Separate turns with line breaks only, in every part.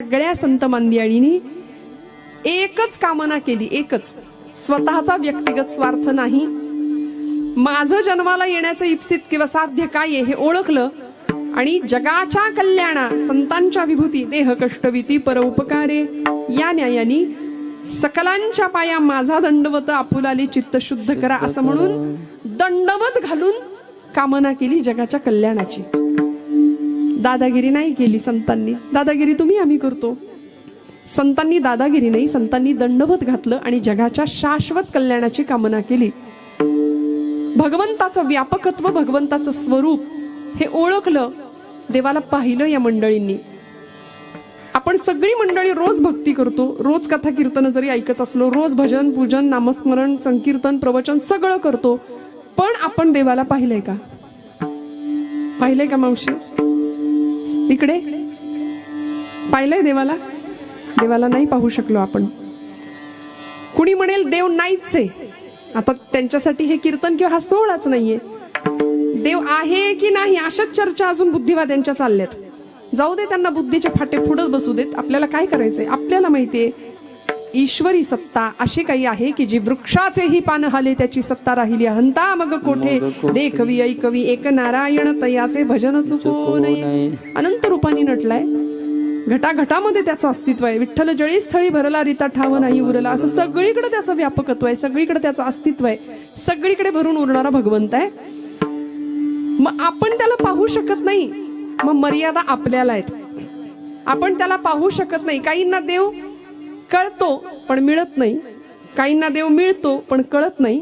सगळ्या संत मंडळींनी एकच कामना केली, एकच, स्वतःचा व्यक्तिगत स्वार्थ नाही, माझं जन्माला येण्याचं इप्सित किंवा साध्य काय आहे हे ओळखलं आणि जगाच्या कल्याणा संतांच्या विभूती देह कष्टविती परोपकारे या न्यायानी सकलांच्या पाया माझा दंडवत आपुलाली चित्त शुद्ध करा असं म्हणून दंडवत घालून कामना केली जगाच्या कल्याणाची. दादागिरी नाही केली संतांनी. दादागिरी तुम्ही आम्ही करतो. संतांनी दादागिरी नाही, संतांनी दंडवत घातलं आणि जगाच्या शाश्वत कल्याणाची कामना केली. भगवंताचं व्यापकत्व, भगवंताचं स्वरूप हे ओळखलं, देवाला पाहिलं या मंडळींनी. आपण सगळी मंडळी रोज भक्ती करतो, रोज कथा कीर्तन जरी ऐकत असलो, रोज भजन पूजन नामस्मरण संकीर्तन प्रवचन सगळं करतो, पण आपण देवाला पाहिलंय का? पाहिलंय का मावशी? इकडे पाहिलंय देवाला? देवाला नाही पाहू शकलो आपण. कुणी म्हणेल देव नाहीच आहे. आता त्यांच्यासाठी हे कीर्तन किंवा हा सोहळाच नाहीये. देव आहे की नाही अशाच चर्चा अजून बुद्धिवाद्यांच्या चालल्यात. जाऊ दे, त्यांना बुद्धीचे फाटे फुडत बसू देत. आपल्याला काय करायचंय? आपल्याला माहितीये ईश्वरी सत्ता अशी काही आहे की जी वृक्षाचेही पान हाले त्याची सत्ता राहिली. हंता मग कोठे देखवी ऐकवी एक नारायण तयाचे भजन चुको नये. अनंत रूपाने नटलाय. घटाघटामध्ये त्याचं अस्तित्व आहे. विठ्ठल जळी स्थळी भरला रीता ठाव नाही उरला, असं सगळीकडे त्याचं व्यापकत्व आहे, सगळीकडे त्याचं अस्तित्व आहे, सगळीकडे भरून उरणारा भगवंत आहे. मग आपण त्याला पाहू शकत नाही. मग मर्यादा आपल्याला आहेत. आपण त्याला पाहू शकत नाही. काहींना देव कळतो पण मिळत नाही, काहींना देव मिळतो पण कळत नाही,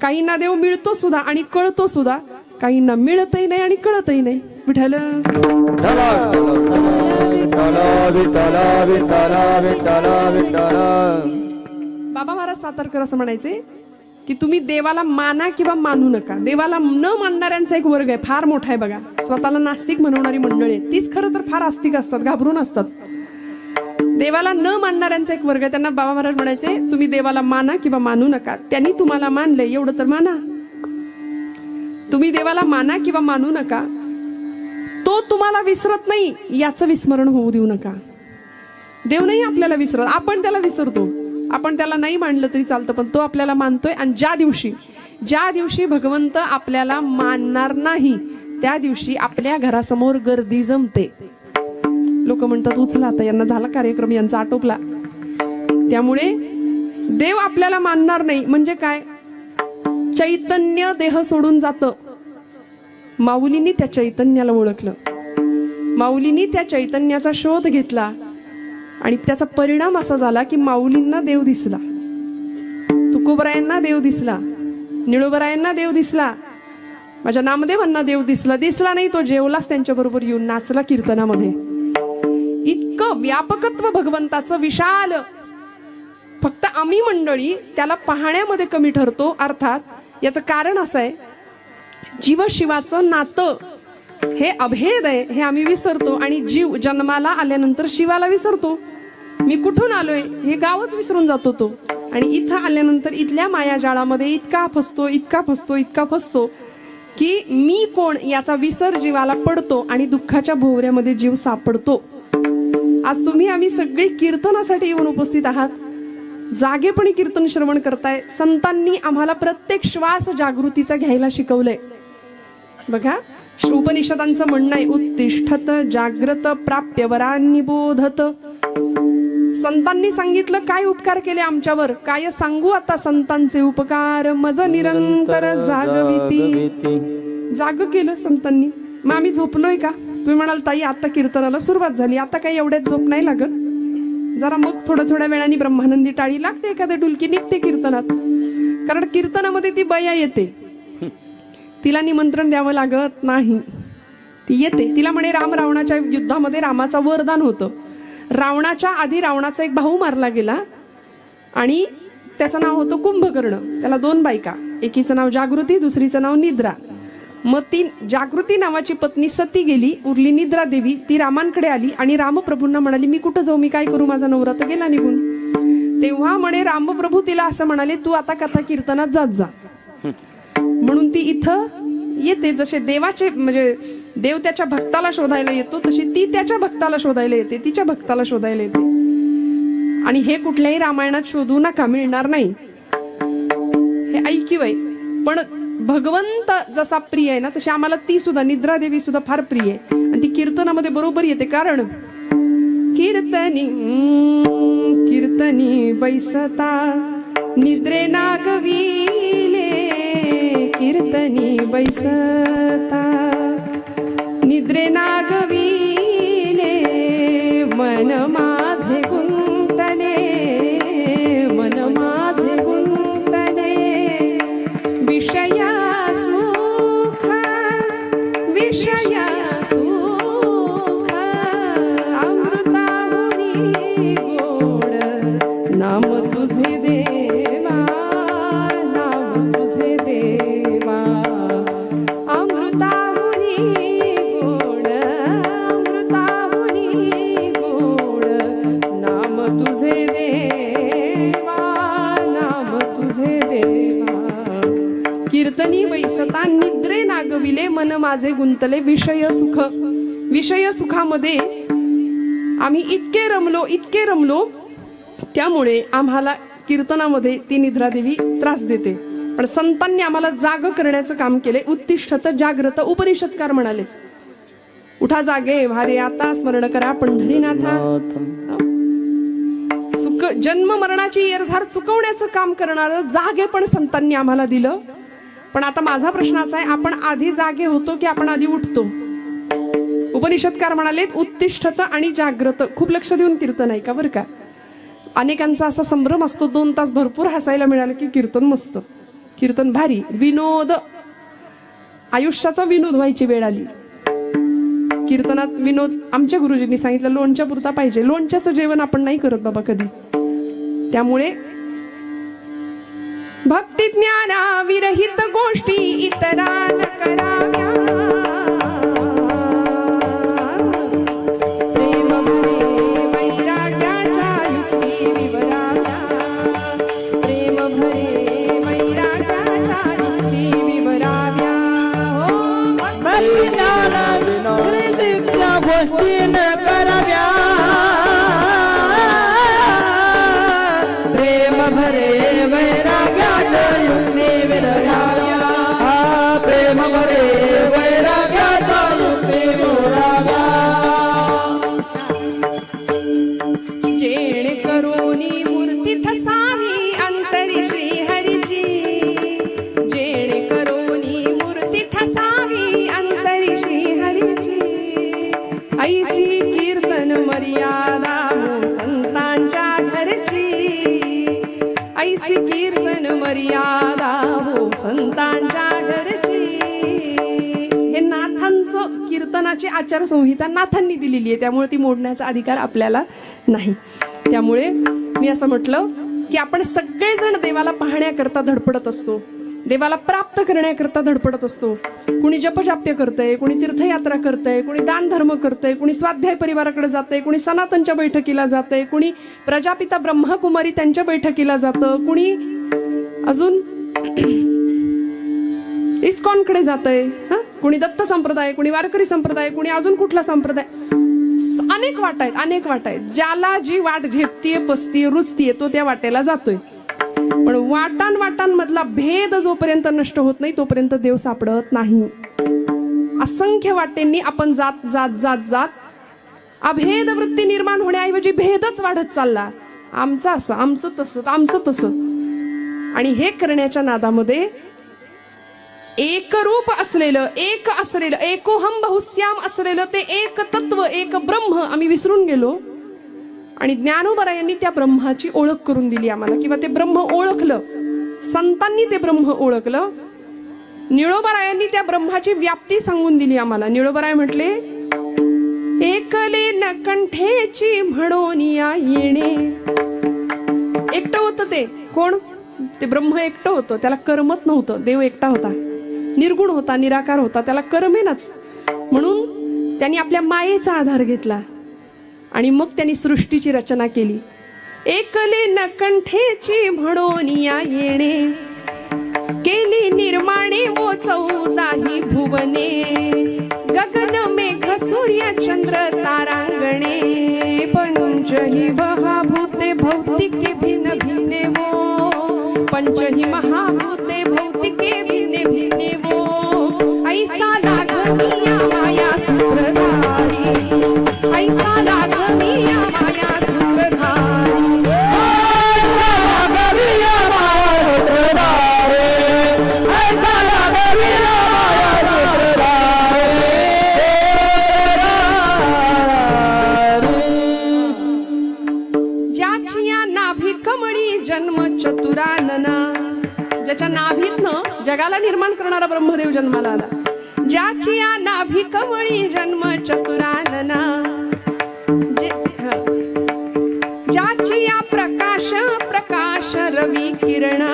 काहींना देव मिळतो सुद्धा आणि कळतो सुद्धा, काहींना मिळतही नाही आणि कळतही नाही. विठ्ठल बाबा महाराज सातारकर असं म्हणायचे की तुम्ही देवाला माना किंवा मानू नका. देवाला न मानणाऱ्यांचा एक वर्ग आहे, फार मोठा आहे बघा. स्वतःला नास्तिक म्हणवणारी मंडळी आहे, तीच खरं तर फार आस्तिक असतात, घाबरून असतात. देवाला न मानणाऱ्यांचा एक वर्ग आहे, त्यांना बाबा महाराज म्हणायचे तुम्ही देवाला माना किंवा मानू नका. त्यांनी तुम्हाला मानलंय एवढं तर माना. तुम्ही देवाला माना किंवा मानू नका, तो तुम्हाला विसरत नाही याचं विस्मरण होऊ देऊ नका. देव नाही आपल्याला विसरत, आपण त्याला विसरतो. आपण त्याला नाही मानलं तरी चालतं, पण तो आपल्याला मानतोय. आणि ज्या दिवशी भगवंत आपल्याला मानणार नाही त्या दिवशी आपल्या घरासमोर गर्दी जमते. लोक म्हणतात उचला आता, यांना झाला कार्यक्रम, यांचा आटोपला. त्यामुळे देव आपल्याला मानणार नाही म्हणजे काय? चैतन्य देह सोडून जातं. माऊलींनी त्या चैतन्याला ओळखलं, माऊलींनी त्या चैतन्याचा शोध घेतला आणि त्याचा परिणाम असा झाला की माऊलींना देव दिसला, तुकोबरायांना देव दिसला, निळोबरायांना देव दिसला, माझ्या नामदेवांना देव दिसला. दिसला नाही तो जेवलाच त्यांच्या बरोबर येऊन नाचला कीर्तनामध्ये. इतकं व्यापकत्व भगवंताचं विशाल. फक्त आम्ही मंडळी त्याला पाहण्यामध्ये कमी ठरतो. अर्थात याचं कारण असं आहे, जीव शिवाचं नातं हे अभेद आहे हे आम्ही विसरतो आणि जीव जन्माला आल्यानंतर शिवाला विसरतो. मी कुठून आलोय हे गावच विसरून जातो तो. आणि इथं आल्यानंतर इथल्या मायाजाळामध्ये इतका फसतो की मी कोण याचा विसर जीवाला पडतो आणि दुःखाच्या भोवऱ्यामध्ये जीव सापडतो. आज तुम्ही आम्ही सगळी कीर्तनासाठी येऊन उपस्थित आहात, जागेपणी कीर्तन श्रवण करताय. संतांनी आम्हाला प्रत्येक श्वास जागृतीचा घ्यायला शिकवलंय. बघा, उपनिषदांचं म्हणणं आहे उत्तिष्ठत जाग्रत प्राप्य वरांनी बोधत. संतांनी सांगितलं काय उपकार केले आमच्यावर, काय सांगू आता संतांचे उपकार. मज निरंतर जागविती. जाग केलं संतांनी. मग आम्ही झोपलोय का? तुम्ही म्हणाल ताई आता कीर्तनाला सुरुवात झाली, आता काही एवढ्यात झोप नाही लागत. जरा मग थोड्या वेळाने ब्रह्मानंदी टाळी लागते, एखाद्या डुलकी निघते कीर्तनात. कारण कीर्तनामध्ये ती बया येते, तिला निमंत्रण द्यावं लागत नाही, ती येते. तिला म्हणे राम रावणाच्या युद्धामध्ये रामाचं वरदान होतं. रावणाच्या आधी रावणाचा एक भाऊ मारला गेला आणि त्याचं नाव होतं कुंभकर्ण. त्याला 2 बायका, एकीचं नाव जागृती, दुसरीचं नाव निद्रा. मग ती जागृती नावाची पत्नी सती गेली, उरली निद्रा देवी. ती रामांकडे आली आणि रामप्रभूंना म्हणाली मी कुठं जाऊ, मी काय करू, माझा नवरा तर गेला निघून. तेव्हा म्हणे रामप्रभू तिला असं म्हणाले तू आता कथा कीर्तनात जात जा. म्हणून ती इथं येते. जसे देवाचे म्हणजे देव त्याच्या भक्ताला शोधायला येतो, तशी ती त्याच्या भक्ताला शोधायला येते, तिच्या भक्ताला शोधायला येते. आणि हे कुठल्याही रामायणात शोधू नका, मिळणार नाही. हे ऐकिवय. पण भगवंत जसा प्रिय आहे ना, तशी आम्हाला ती सुद्धा निद्रा देवी सुद्धा फार प्रिय आहे. आणि ती कीर्तनामध्ये बरोबर येते. कारण कीर्तनी कीर्तनी बैसता निद्रे नागविले, कीर्तनी बैसता निद्रे नागविले, मन माझे गुंतले, मन माझे गुंतले, विषया सुख विषया सुख, अमृताहुरी गोड नाम तुझे देवा, नाम तुझे देवा, अमृताहुरी गोड, अमृताहुरी गोड नाम तुझे देवा, नाम तुझे देवा. कीर्तनी बैसता निद्रे नागविले, मन माझे गुंतले, विषय सुख. विषय सुखामध्ये आम्ही इतके रमलो, त्यामुळे आम्हाला कीर्तनामध्ये ती निद्रा देवी त्रास देते. पण संतांनी आम्हाला जाग करण्याचं काम केले. उत्तिष्ठत जाग्रत, उपनिषदकार म्हणाले, उठा जागे भारे आता, स्मरण करा पंढरीनाथा. जन्म मरणाची येरझार चुकवण्याचं काम करणारं जागे पण संतांनी आम्हाला दिलं. पण आता माझा प्रश्न असा आहे, आपण आधी जागे होतो की आपण आधी उठतो? उपनिषदकार म्हणाले उत्तिष्ठत आणि जाग्रत. खूप लक्ष देऊन कीर्तन ऐका बरं का. अनेकांचा असा संभ्रम असतो, 2 तास भरपूर हसायला मिळालं की कीर्तन मस्त, कीर्तन भारी, विनोद, आयुष्याचा विनोद व्हायची वेळ आली. कीर्तनात विनोद आमच्या गुरुजींनी सांगितलं लोणच्या पुरता पाहिजे. लोणच्याचं जेवण आपण नाही करत बाबा कधी. त्यामुळे भक्ती ज्ञाना विरहित गोष्टी इतरान कराव्या, प्रेम भरे वैराग्याच्या युक्ती विवराव्या, प्रेम भरे वैराग्याच्या युक्ती विवराव्या.
भक्ती ज्ञाना विरहित गोष्टी न कराव्या, प्रेम भरे वैराग्याच्या युक्ती विवराव्या, प्रेम भरे वैराग्याच्या युक्ती विवराव्या.
जेणे करोनी मूर्ती ठसावी अंतरी श्री हरीची, जेणे करोनी मूर्ती ठसावी अंतरी श्री हरीची, ऐसी कीर्तन मर्यादा हो संतांच्या घरची, ऐसी कीर्तन मर्यादा हो संतांच्या घरची. हे नाथांचं कीर्तनाची आचारसंहिता नाथांनी दिलेली आहे, त्यामुळे ती मोडण्याचा अधिकार आपल्याला नाही. त्यामुळे मी असं म्हटलं की आपण सगळेजण देवाला पाहण्याकरता धडपडत असतो, देवाला प्राप्त करण्याकरता धडपडत असतो. कुणी जपजाप्य करतंय, कुणी तीर्थयात्रा करतंय, कुणी दान धर्म करतंय, कुणी स्वाध्याय परिवाराकडे जातंय, कुणी सनातनच्या बैठकीला जातंय, कुणी प्रजापिता ब्रह्मकुमारी त्यांच्या बैठकीला जातं, कुणी अजून इस्कॉनकडे जातंय, कुणी दत्त संप्रदाय, कुणी वारकरी संप्रदाय, कुणी अजून कुठला संप्रदाय. अनेक वाटा आहेत, अनेक वाटा आहेत. ज्याला जी वाट झेपतीये, पसतीये, रुचतीये तो त्या वाटेला जातोय. पण वाटांमधला भेद जोपर्यंत नष्ट होत नाही तोपर्यंत देव सापडत नाही. असंख्य वाटेंनी आपण जात जात जात जात अभेद वृत्ती निर्माण होण्याऐवजी भेदच वाढत चालला. आमचं असं, आमचं तसं, आमचं तसं. आणि हे करण्याच्या नादामध्ये एकरूप असलेलं, एक असलेलं, एकोहम बहुश्याम असलेलं ते एक तत्व, एक ब्रह्म आम्ही विसरून गेलो. आणि ज्ञानोबा यांनी त्या ब्रह्माची ओळख करून दिली आम्हाला, किंवा ते ब्रह्म ओळखलं. संतांनी ते ब्रह्म ओळखलं. निळोबारायांनी त्या ब्रह्माची व्याप्ती सांगून दिली आम्हाला. निळोबाराय म्हटले, एकले न कंठेची म्हणोनिया येणे. एकटं होतं ते. कोण? ते ब्रह्म एकटं होतं, त्याला कर्मच नव्हतं. देव एकटा होता, निर्गुण होता, निराकार होता, त्याला कर्मेनाच. म्हणून त्यांनी आपल्या मायेचा आधार घेतला आणि मग त्यांनी सृष्टीची रचना केली. एकले न कंठेची म्हणोनिया येणे, केली निर्माणे वो 14 भुवने. गगन गगन मेघ सूर्य चंद्र तारांगणे पंचही महाभूते भौतिके भिन्न भिन्ने वो पंचही महाभूते भौतिके भिन्ने भिन्ने वो ऐसा लागमिया माया सूत्रधारी ऐसा लागमिया माया सूत्रधारी जन्म चतुरानना ज्याच्या नाभीतनं जगाला निर्माण करणारा ब्रह्मदेव जन्माला आला ज्याची या नाभी कमळी जन्म चतुरानना ज्याची या प्रकाश प्रकाश रवी किरणा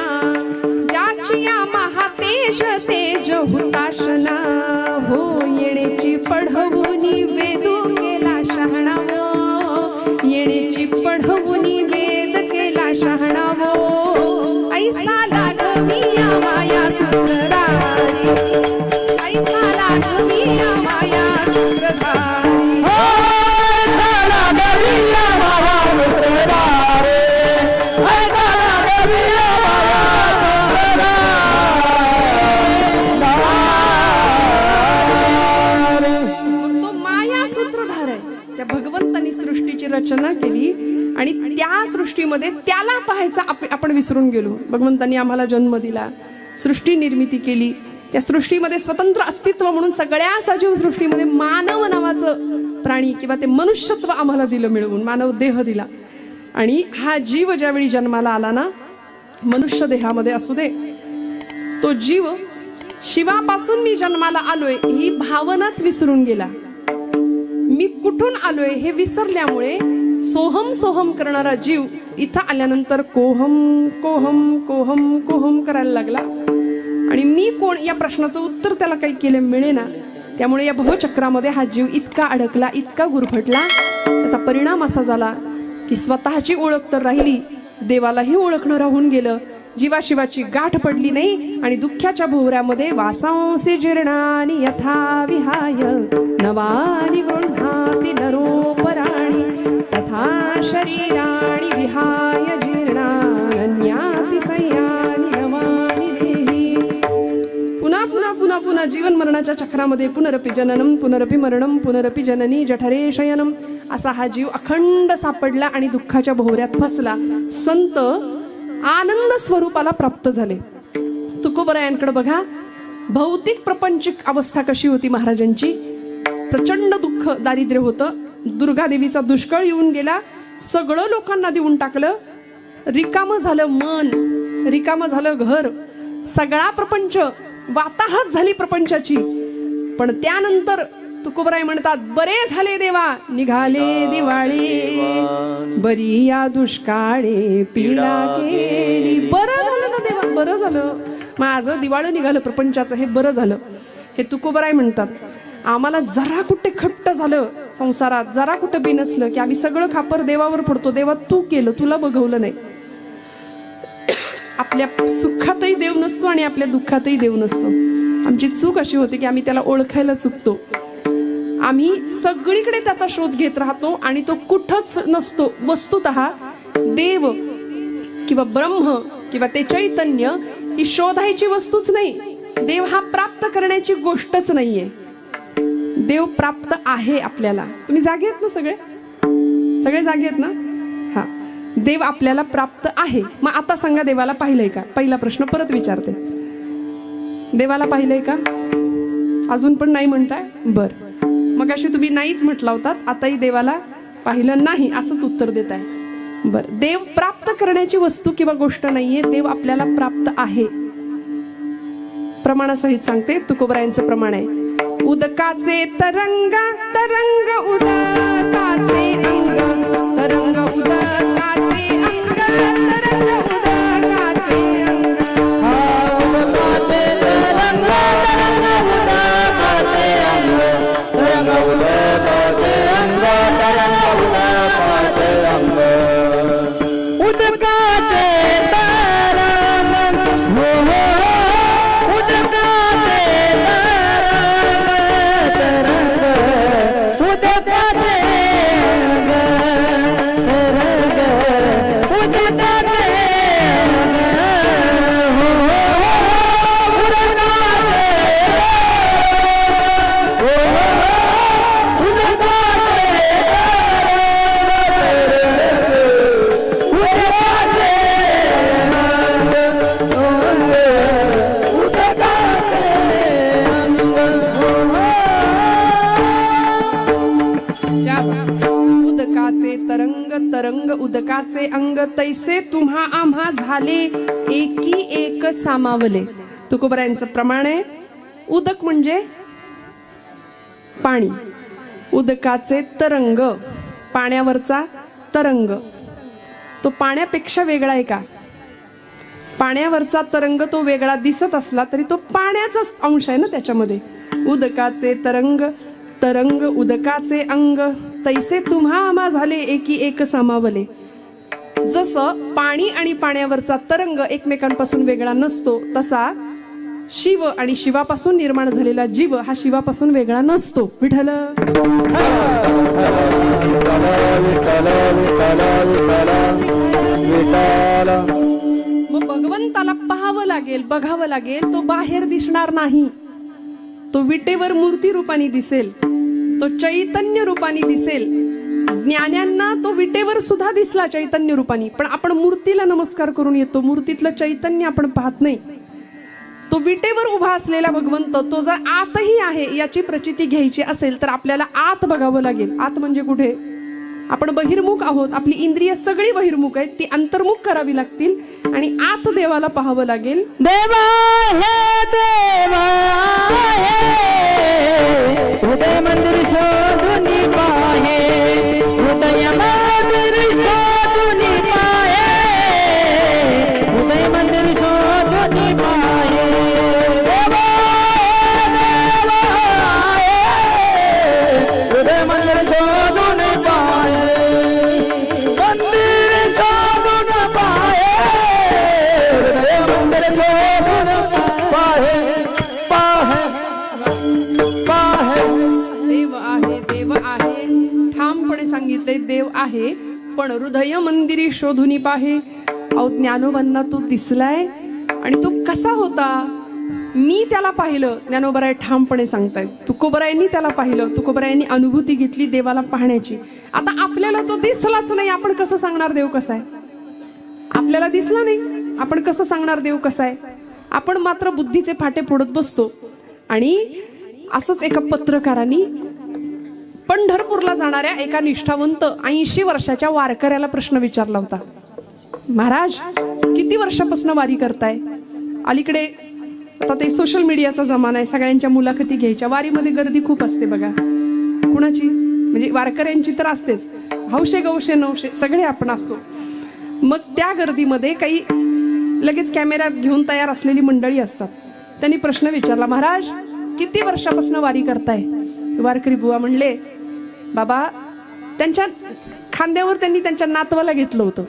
ज्याची या महातेज तेज हुताशना हो येण्याची पढवुनी वेदू केला शहाणावो येण्याची पढवुनी वेद केला शहाणावो ऐसा लागमिया माया सूत्रधारी ऐसा लागमिया माया सूत्रधारी
ऐसा लागमिया माया सूत्रधारी ऐसा लागमिया माया सूत्रधारी
तो माया सूत्रधार आहे त्या भगवंतानी सृष्टीची रचना केली आणि त्या सृष्टीमध्ये त्याला पाहायचा आपण विसरून गेलो भगवंतांनी आम्हाला जन्म दिला सृष्टी निर्मिती केली त्या सृष्टीमध्ये स्वतंत्र अस्तित्व म्हणून सगळ्या सजीव सृष्टीमध्ये मानव नावाचं प्राणी किंवा ते मनुष्यत्व आम्हाला दिलं मिळवून मानव देह दिला आणि हा जीव ज्यावेळी जन्माला आला ना मनुष्य देहामध्ये असू दे तो जीव शिवापासून मी जन्माला आलोय ही भावनाच विसरून गेला मी कुठून आलोय हे विसरल्यामुळे सोहम सोहम करणारा जीव इथं आल्यानंतर कोहम कोहम कोहम कोहम करायला लागला आणि मी कोण या प्रश्नाचं उत्तर त्याला काही केले मिळेना त्यामुळे या भवचक्रामध्ये हा जीव इतका अडकला इतका गुरफटला त्याचा परिणाम असा झाला की स्वतःची ओळख तर राहिली देवालाही ओळखणं राहून गेलं जीवाशिवाची गाठ पडली नाही आणि दुःखाच्या भोवऱ्यामध्ये वासांसी जीर्णानि यथा विहाय नवानि गृह्णाति नरोपराणि तथा शरीराणि विहाय जीर्णान्याति संयानि नवानि देहि पुन्हा पुन्हा पुन्हा पुन्हा जीवन मरणाच्या चक्रामध्ये पुनरपि जननम पुनरपि मरणम पुनरपि जननी जठरे शयनम असा हा जीव अखंड सापडला आणि दुःखाच्या भोवऱ्यात फसला संत आनंद स्वरूपाला प्राप्त झाले तुकोबरायांकडे बघा भौतिक प्रपंचिक अवस्था कशी होती महाराजांची प्रचंड दुःख दारिद्र्य होतं दुर्गा देवीचा दुष्काळ येऊन गेला सगळं लोकांना देऊन टाकलं रिकामं झालं मन रिकामं झालं घर सगळा प्रपंच वाताहत झाली प्रपंचाची पण त्यानंतर तुकोबराय म्हणतात बरे झाले देवा निघाले दिवाळी बरी या दुष्काळे पीडा केली बरं झालं ना देवा बरं झालं माझं दिवाळं निघालं प्रपंचाचं हे बरं झालं हे तुकोबराय म्हणतात आम्हाला जरा कुठे खट्ट झालं संसारात जरा कुठं बिनसलं की आम्ही सगळं खापर देवावर पडतो देवा तू केलं तुला बघवलं नाही आपल्या सुखातही देव नसतो आणि आपल्या दुःखातही देव नसतो आमची चूक अशी होती की आम्ही त्याला ओळखायला चुकतो आम्ही सगळीकडे त्याचा शोध घेत राहतो आणि तो कुठंच नसतो वस्तुतः देव किंवा ब्रह्म किंवा ते चैतन्य ही शोधायची वस्तूच नाही देव हा प्राप्त करण्याची गोष्टच नाहीये देव प्राप्त आहे आपल्याला तुम्ही जागे आहेत ना सगळे जागे आहेत ना हा देव आपल्याला प्राप्त आहे मग आता सांगा देवाला पाहिलंय का पहिला प्रश्न परत विचारते देवाला पाहिलंय का अजून पण नाही म्हणताय बर मग अशी तुम्ही नाहीच म्हटला होतात आताही देवाला पाहिलं नाही असंच उत्तर देत आहे बर देव प्राप्त करण्याची वस्तू किंवा गोष्ट नाहीये देव आपल्याला प्राप्त आहे प्रमाणासहित सांगते तुकोबरायांचं प्रमाण आहे उदकाचे तरंग तरंग उदकाचे अंग तरंग उदकाचे अंग तरंग उदकाचे अंग
उदकाचे तरंग तरंग उदकाचे अंग तरंग उदकाचे अंग तरंग उदकाचे अंग उदकाचे तरंग हो हो उदकाचे तरंग तरंग
तरंग उदकाचे अंग, तैसे तुम्हा आम्हा झाले एकी एक सामावले. तुकोबरायांचं प्रमाण आहे, उदक म्हणजे पाणी, उदकाचे तरंग, पाण्यावरचा तरंग. तो पाण्यापेक्षा वेगळा आहे का? पाण्यावरचा तरंग तो वेगळा दिसत असला तरी तो पाण्याचाच अंश आहे ना त्याच्यामध्ये. उदकाचे तरंग, तरंग उदकाचे अंग, तैसे तुम्हा आम्हा झाले एकी एक सामावले. जसं पाणी आणि पाण्यावरचा तरंग एकमेकांपासून वेगळा नसतो, तसा शिव आणि शिवापासून निर्माण झालेला जीव हा शिवापासून वेगळा नसतो. विठ्ठल मग भगवंताला पाहावं लागेल, बघावं लागेल. तो बाहेर दिसणार नाही, तो विटेवर मूर्ती रूपाने दिसेल, तो चैतन्य रूपाने दिसेल. ज्ञान्यांना तो विटेवर सुद्धा दिसला चैतन्य रूपाने, पण आपण मूर्तीला नमस्कार करून येतो, मूर्तीतलं चैतन्य आपण पाहत नाही. तो विटेवर उभा असलेला भगवंत तो जर आतही आहे याची प्रचिती घ्यायची असेल तर आपल्याला आत बघावं लागेल. आत म्हणजे कुठे? आपण बहिर्मुख आहोत, आपली इंद्रिय सगळी बहिर्मुख आहेत, ती अंतर्मुख करावी लागतील आणि आत देवाला पाहावं लागेल.
देवा हे देवा हे हृदय मंदिर शोधून पाहे, हृदय मंदिर शोधून पाहे, हृदय मंदिर शोधून पाहे. देवा हृदय मंदिर शोधून पाहे, मंदिर शोधून पाहे, हृदय मंदिर शोधून पाहे, पाहे, पाहे.
देव आहे, देव आहे, ठामपणे सांगितले देव आहे, पण हृदय मंदिरी शोधुनी पाहे. अहो ज्ञानोबांना तो दिसलाय आणि तो कसा होता? मी त्याला पाहिलं, ज्ञानोबराय ठामपणे सांगतायत. तुकोबरायांनी त्याला पाहिलं, तुकोबरायांनी अनुभूती घेतली देवाला पाहण्याची. आता आपल्याला तो दिसलाच नाही, आपण कसं सांगणार देव कसा आहे? आपल्याला दिसला नाही, आपण कसं सांगणार देव कसा आहे? आपण मात्र बुद्धीचे फाटे फोडत बसतो. आणि असंच एका पत्रकारांनी पंढरपूरला जाणाऱ्या एका निष्ठावंत 80 वर्षाच्या वारकऱ्याला प्रश्न विचारला होता. महाराज, किती वर्षापासून वारी करताय? अलीकडे आता ते सोशल मीडियाचा जमाना आहे, सगळ्यांच्या मुलाखती घ्यायच्या. वारीमध्ये गर्दी खूप असते बघा. कुणाची? म्हणजे वारकऱ्यांची तर असतेच, हौशे गौशे नवशे सगळे आपण असतो. मग त्या गर्दीमध्ये काही लगेच कॅमेरा घेऊन तयार असलेली मंडळी असतात. त्यांनी प्रश्न विचारला, महाराज किती वर्षापासून वारी करताय? वारकरी बुवा म्हणले, बाबा, त्यांच्या खांद्यावर त्यांनी त्यांच्या नातवाला घेतलं होतं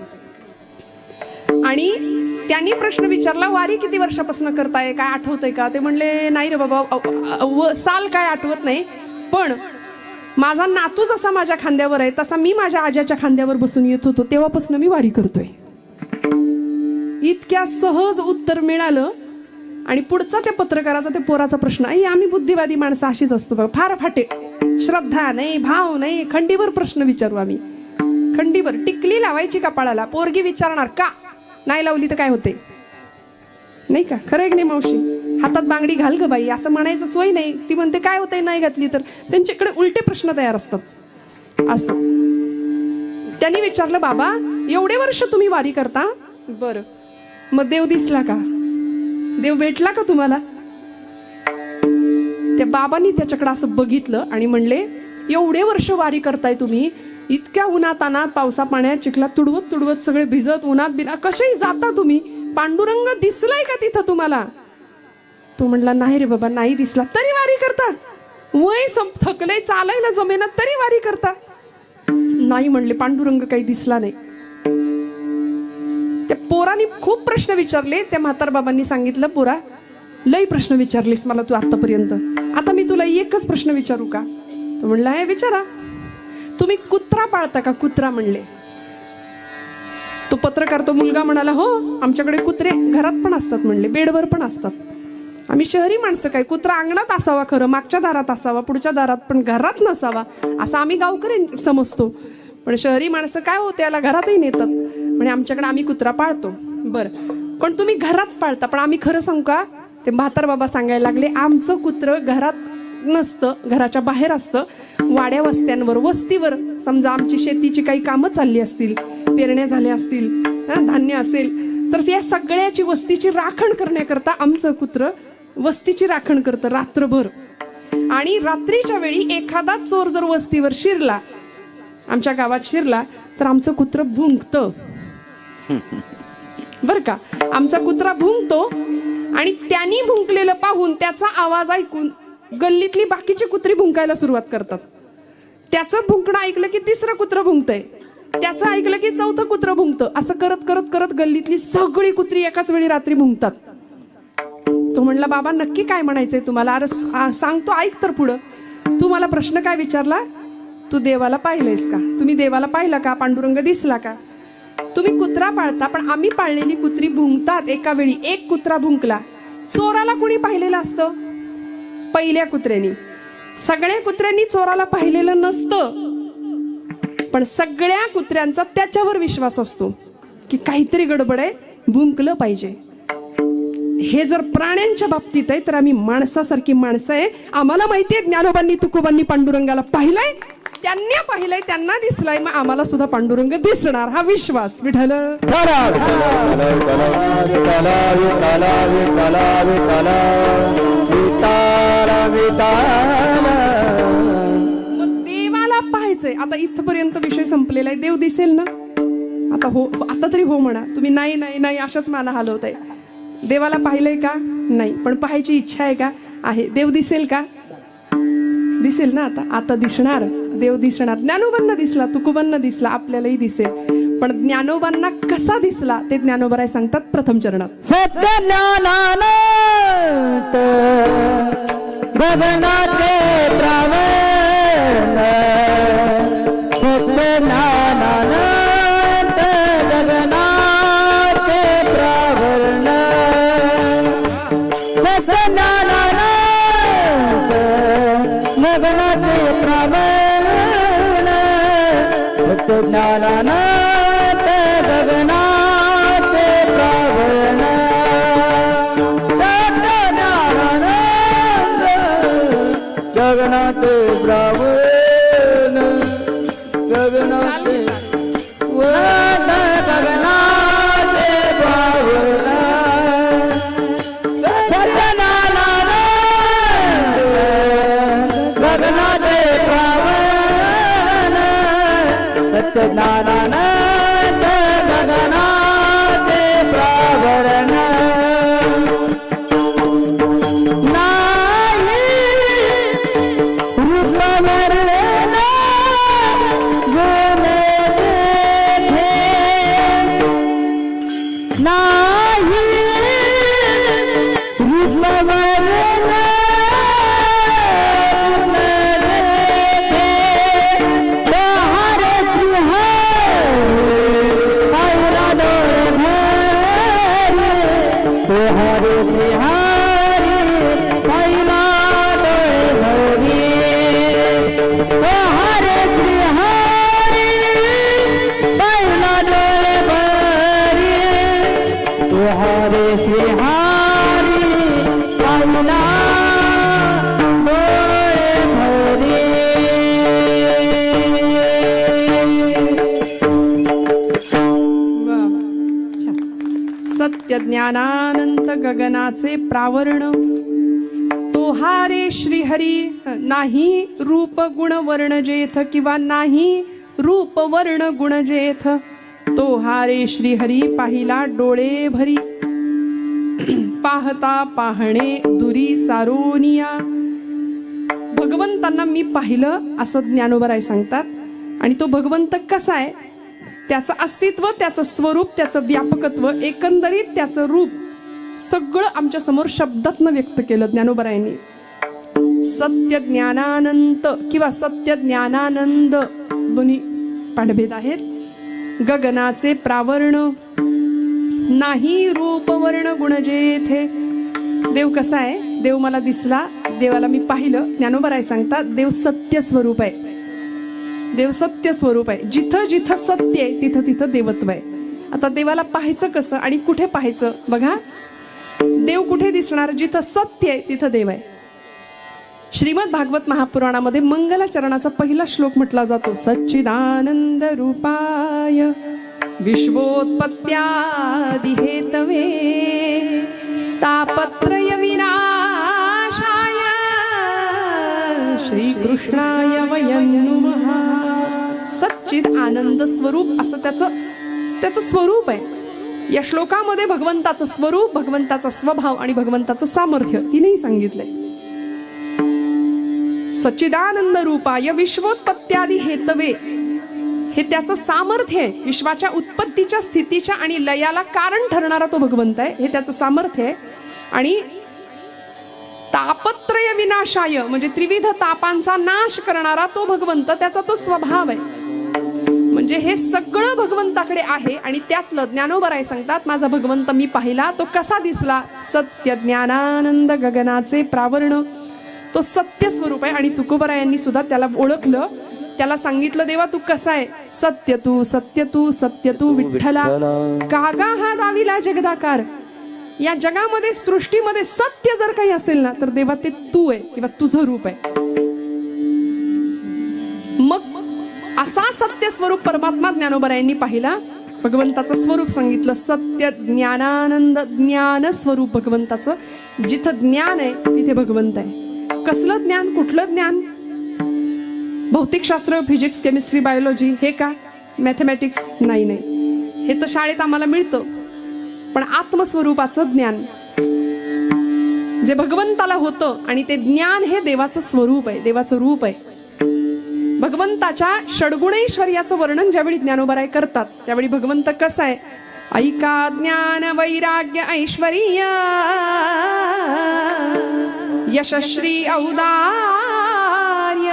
आणि त्यांनी प्रश्न विचारला, वारी किती वर्षापासून करताय, काय आठवतंय का? ते म्हणले, नाही रे बाबा, साल काय आठवत नाही, पण माझा नातू जसा माझ्या खांद्यावर आहे तसा मी माझ्या आज्याच्या खांद्यावर बसून येत होतो, तेव्हापासून मी वारी करतोय. इतक्या सहज उत्तर मिळालं. आणि पुढचा त्या पत्रकाराचा, त्या पोराचा प्रश्न, आई आम्ही बुद्धिवादी माणसं अशीच असतो बघा, फार फाटे, श्रद्धा नाही, भाव नाही, खंडीवर प्रश्न विचारू आम्ही. खंडीवर टिकली लावायची कपाळाला, पोरगी विचारणार का, नाही लावली तर काय होते, नाही का? खरं एक नाही मावशी, हातात बांगडी घाल ग बाई असं म्हणायचं सोय नाही. ती म्हणते काय होतंय नाही घातली तर. त्यांच्याकडे उलटे प्रश्न तयार असतात. असं त्यांनी विचारलं, बाबा एवढे वर्ष तुम्ही वारी करता, बरं मग देव दिसला का? देव भेटला का तुम्हाला? त्या बाबांनी त्याच्याकडे असं बघितलं आणि म्हणले, एवढे वर्ष वारी करताय तुम्ही, इतक्या उन्हात अनात पावसा पाण्यात चिखलात तुडवत तुडवत सगळे भिजत उन्हात बिना कसेही जाता तुम्ही, पांडुरंग दिसलाय का तिथं तुम्हाला? तो म्हणला, नाही रे बाबा, नाही दिसला. तरी वारी करता? वय थकलंय, चालायला जमेना तरी वारी करता? नाही म्हणले, पांडुरंग काही दिसला नाही. त्या पोरांनी खूप प्रश्न विचारले. त्या म्हातार बाबांनी सांगितलं, पोरा लई प्रश्न विचारलीस मला तू आतापर्यंत, आता मी तुला एकच प्रश्न विचारू का? तो म्हणला, हे विचारा. तुम्ही कुत्रा पाळता का? कुत्रा म्हणले. तो पत्रकार, तो मुलगा म्हणाला, हो आमच्याकडे कुत्रे घरात पण असतात म्हणले, बेडवर पण असतात. आम्ही शहरी माणसं काय, कुत्रा अंगणात असावा, खरं मागच्या दारात असावा, पुढच्या दारात, पण घरात नसावा असं आम्ही गावकरी समजतो. पण शहरी माणसं काय हो, त्याला घरातही नेतात. म्हणजे आमच्याकडे आम्ही कुत्रा पाळतो. बरं, पण तुम्ही घरात पाळता, पण आम्ही खरं सांगू का? ते म्हातार बाबा सांगायला लागले, आमचं कुत्रं घरात नसतं, घराच्या बाहेर असतं. वाड्या वस्त्यांवर वस्तीवर समजा आमची शेतीची काही कामं चालली असतील, पेरण्या झाल्या असतील, धान्य असेल, तर या सगळ्याची वस्तीची राखण करण्याकरता आमचं कुत्र वस्तीची राखण करतं रात्रभर. आणि रात्रीच्या वेळी एखादा चोर जर वस्तीवर शिरला, आमच्या गावात शिरला, तर आमचं कुत्र भुंकतं बर का. आमचा कुत्रा भुंकतो आणि त्यांनी भुंकलेलं पाहून त्याचा आवाज ऐकून गल्लीतली बाकीची कुत्री भुंकायला सुरुवात करतात. त्याचं भुंकणं ऐकलं की तिसरं कुत्रं भुंकतंय, त्याचं ऐकलं की चौथं कुत्रं भुंकतं. असं करत करत करत गल्लीतली सगळी कुत्री एकाच वेळी रात्री भुंकतात. तो म्हणला, बाबा नक्की काय म्हणायचंय तुम्हाला? अरे सांगतो, ऐक तर पुढं. तू मला प्रश्न काय विचारला? तू देवाला पाहिलंयस का? तुम्ही देवाला पाहिला का? पांडुरंग दिसला का? तुम्ही कुत्रा पाळता, पण आम्ही पाळलेली कुत्री भुंकतात एका वेळी. एक कुत्रा भुंकला, चोराला कोणी पाहिलेलं असतं? पहिल्या कुत्र्यांनी. सगळ्या कुत्र्यांनी चोराला पाहिलेलं नसतं, पण सगळ्या कुत्र्यांचा त्याच्यावर विश्वास असतो की काहीतरी गडबड आहे, भुंकलं पाहिजे. हे जर प्राण्यांच्या बाबतीत आहे, तर आम्ही माणसासारखी माणसं आहे. आम्हाला माहितीये ज्ञानोबांनी तुकोबांनी पांडुरंगाला पाहिलंय, त्यांनी पाहिलंय, त्यांना दिसलाय, मग आम्हाला सुद्धा पांडुरंग दिसणार, हा विश्वास. विठ्ठल मग देवाला पाहायचंय. आता इथपर्यंत विषय संपलेला आहे. देव दिसेल ना? आता हो, आता तरी हो म्हणा. तुम्ही नाही नाही नाही अशाच माना हलवताय. देवाला पाहिलंय का? नाही, पण पाहायची इच्छा आहे का? आहे. देव दिसेल का? दिसेल ना. आता दिसणार. देव दिसणार. ज्ञानोबांना दिसला, तुकोबांना दिसला, आपल्यालाही दिसेल. पण ज्ञानोबांना कसा दिसला ते ज्ञानोबराय सांगतात प्रथम चरणात.
सत्य ज्ञानानंत गगनाचे प्रावण, सत्य ज्ञानानंत गगनाचे प्रावण, सत्य ज्ञानानंत गगनाचे प्रावण, सत्य ज्ञानानंत गगनाचे प्रावण, सत्य ज्ञानानंद गगनाचे प्रावण, गगनाचे वन, गगनाचे प्रावण, सत्य ज्ञानानंद गगनाचे प्रावण, सत्य ज्ञानानंद गगनाचे प्रावरण. नाही रूपवर्ण गुण जेथे, नाही रूपवर्ण हरे श्रीहरि पहिला डोळे भरी, हरे श्रीहरि पहिला डोळे भरी, हरे श्रीहरि पहिला डोळे भरी.
सत्य ज्ञानानंत गगनाचे प्रावरण, तोहारे श्रीहरी नाही रूप गुण वर्ण जेथ, किंवा नाही रूप वर्ण गुण जेथ, तोहारे श्रीहरी पाहिला डोळे भरी, पाहता पाहणे दुरी सारोनिया. भगवंतांना मी पाहिलं असं ज्ञानोबराय सांगतात. आणि तो भगवंत कसा आहे, त्याचं अस्तित्व, त्याचं स्वरूप, त्याचं व्यापकत्व, एकंदरीत त्याचं रूप सगळं आमच्या समोर शब्दातनं व्यक्त केलं ज्ञानोबरायांनी. सत्य ज्ञानानंत किंवा सत्य ज्ञानानंद दोन्ही पाठभेद आहेत. गगनाचे प्रावर्ण, नाही रूप वर्ण गुण जेथे. देव कसा आहे? देव मला दिसला, देवाला मी पाहिलं. ज्ञानोबराय सांगतात देव सत्य स्वरूप आहे. देव सत्य स्वरूप आहे. जिथं जिथं सत्य आहे तिथं तिथं देवत्व आहे. आता देवाला पाहायचं कसं आणि कुठे पाहायचं? बघा, देव कुठे दिसणार? जिथं सत्य आहे तिथं देव आहे. श्रीमद भागवत महापुराणामध्ये मंगलाचरणाचा पहिला श्लोक म्हटला जातो, सच्चिदानंद रूपाय विश्वोत्पत्त्यादि हेतवे तापत्रय विनाशाय श्रीकृष्णाय वयं नमः. सच्चिद आनंद स्वरूप असं त्याचं स्वरूप आहे. या श्लोकामध्ये भगवंताचं स्वरूप, भगवंताचा स्वभाव आणि भगवंताचं सामर्थ्य तीनही सांगितलंय. सच्चिदानंद रूपाय विश्वोत्पत्त्यादि हेतवे, हे त्याचं सामर्थ्य आहे. विश्वाच्या उत्पत्तीच्या, स्थितीच्या आणि लयाला कारण ठरणारा तो भगवंत आहे, हे त्याचं सामर्थ्य आहे. आणि तापत्रय विनाशाय म्हणजे त्रिविध तापांचा नाश करणारा तो भगवंत, त्याचा तो स्वभाव आहे. म्हणजे हे सगळं भगवंताकडे आहे. आणि त्यातलं ज्ञानोबराय सांगतात, माझा भगवंत मी पाहिला, तो कसा दिसला? सत्य ज्ञानानंद गगनाचे प्रावर्ण, तो सत्य स्वरूप आहे. आणि तुकोबरायांनी सुद्धा त्याला ओळखलं, त्याला सांगितलं, देवा तू कसा आहे? सत्य तू, सत्य तू, सत्य तू विठ्ठला. कागा हा दाविला जगदाकार. या जगामध्ये, सृष्टीमध्ये सत्य जर काही असेल ना, तर देवा ते तू आहे किंवा तुझं रूप आहे. मग असा सत्य स्वरूप परमात्मा ज्ञानोबरायांनी पाहिला. भगवंताचं स्वरूप सांगितलं, सत्य ज्ञानानंद, ज्ञान स्वरूप भगवंताचं. जिथं ज्ञान आहे तिथे भगवंत आहे. कसलं ज्ञान? कुठलं ज्ञान? भौतिकशास्त्र, फिजिक्स, केमिस्ट्री, बायोलॉजी हे का? मॅथमॅटिक्स नाही, हे तर शाळेत आम्हाला मिळतं. पण आत्मस्वरूपाचं ज्ञान जे भगवंताला होतं, आणि ते ज्ञान हे देवाचं स्वरूप आहे, देवाचं रूप आहे. भगवंताच्या षड्गुणैश्वर्याचं वर्णन ज्यावेळी ज्ञानोबराय करतात, त्यावेळी भगवंत कसा आहे? ऐका ज्ञान वैराग्य ऐश्वर्य यशश्री औदार्य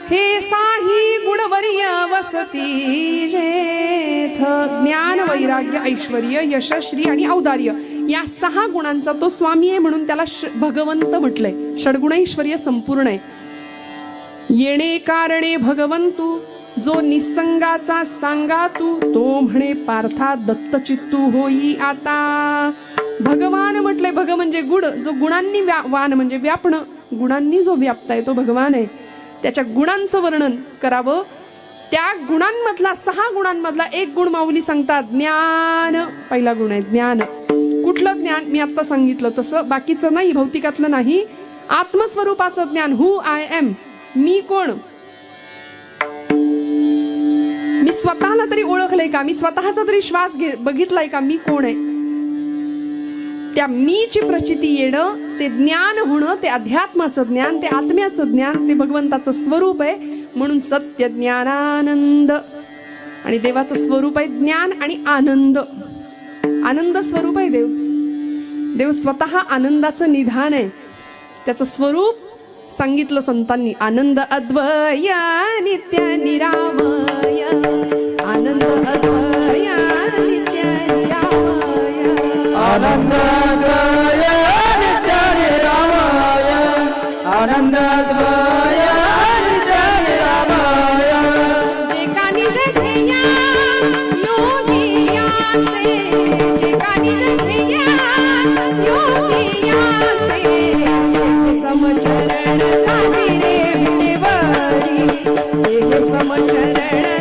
हे साही गुणवर्य वसती जेथ. ज्ञान वैराग्य ऐश्वर्य यशश्री आणि औदार्य या 6 गुणांचा तो स्वामी आहे, म्हणून त्याला भगवंत म्हटलंय. षड्गुणैश्वर्य संपूर्ण आहे. येणे कारणे भगवंतू, जो निसंगाचा सांगा तू, तो म्हणे पार्था दत्तचित्तू होई आता. भगवान म्हटलंय. भग म्हणजे गुण, जो गुणांनी वान म्हणजे व्यापणं, गुणांनी जो व्याप्ताय तो भगवान आहे. त्याच्या गुणांचं वर्णन करावं. त्या गुणांमधला, 6 गुणांमधला एक गुण माऊली सांगतात, ज्ञान. पहिला गुण आहे ज्ञान. कुठलं ज्ञान? मी आता सांगितलं तसं, बाकीचं नाही, भौतिकातलं नाही. आत्मस्वरूपाचं ज्ञान. हु आय एम, मी कोण? मी स्वतःला तरी ओळखलंय का? मी स्वतःचा तरी श्वास बघितलाय का? मी कोण आहे? त्या मीची प्रचिती येणं, ते ज्ञान होणं, ते अध्यात्माचं ज्ञान, ते आत्म्याचं ज्ञान, ते भगवंताचं स्वरूप आहे. म्हणून सत्य ज्ञानानंद. आणि देवाचं स्वरूप आहे ज्ञान आणि आनंद. आनंद स्वरूप आहे देव. देव स्वतः आनंदाचं निधान आहे. त्याचं स्वरूप सांगितलं संतांनी, आनंद अद्वय नित्य निरामय. आनंद अद्वय नित्य निरामय.
आनंद अद्वय नित्य निरामय. आनंद अद्वय नित्य निरामय.
एका निज ध्येया योगियाचे, एका निज ध्येया योगियाचे समचरण साजिरे विटेवरी. एक समचरण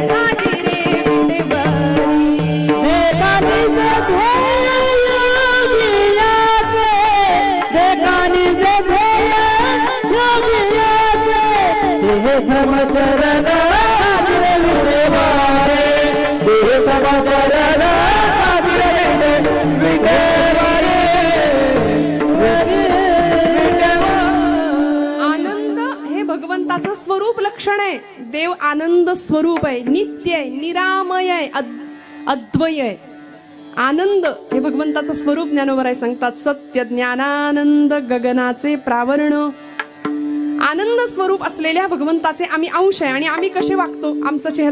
साजिरे विटेवरी.
एका निज ध्येय योगियाचे, एका निज ध्येय योगियाचे देह समचरण साजिरे विटेवरी. देह समचरण साजिरे विटेवरी.
आनंद हे भगवंताचं स्वरूप लक्षण आहे. देव आनंद स्वरूप आहे, नित्य आहे, निरामय आहे, अद्वय आहे. आनंद हे भगवंताचं स्वरूप ज्ञानोबराय सांगतात. सत्य ज्ञानानंद गगनाचे प्रावर्ण. आनंद स्वरूप असलेल्या भगवंताचे आम्ही अंश आहे. आणि आम्ही कसे वागतो? आमचा चेहरा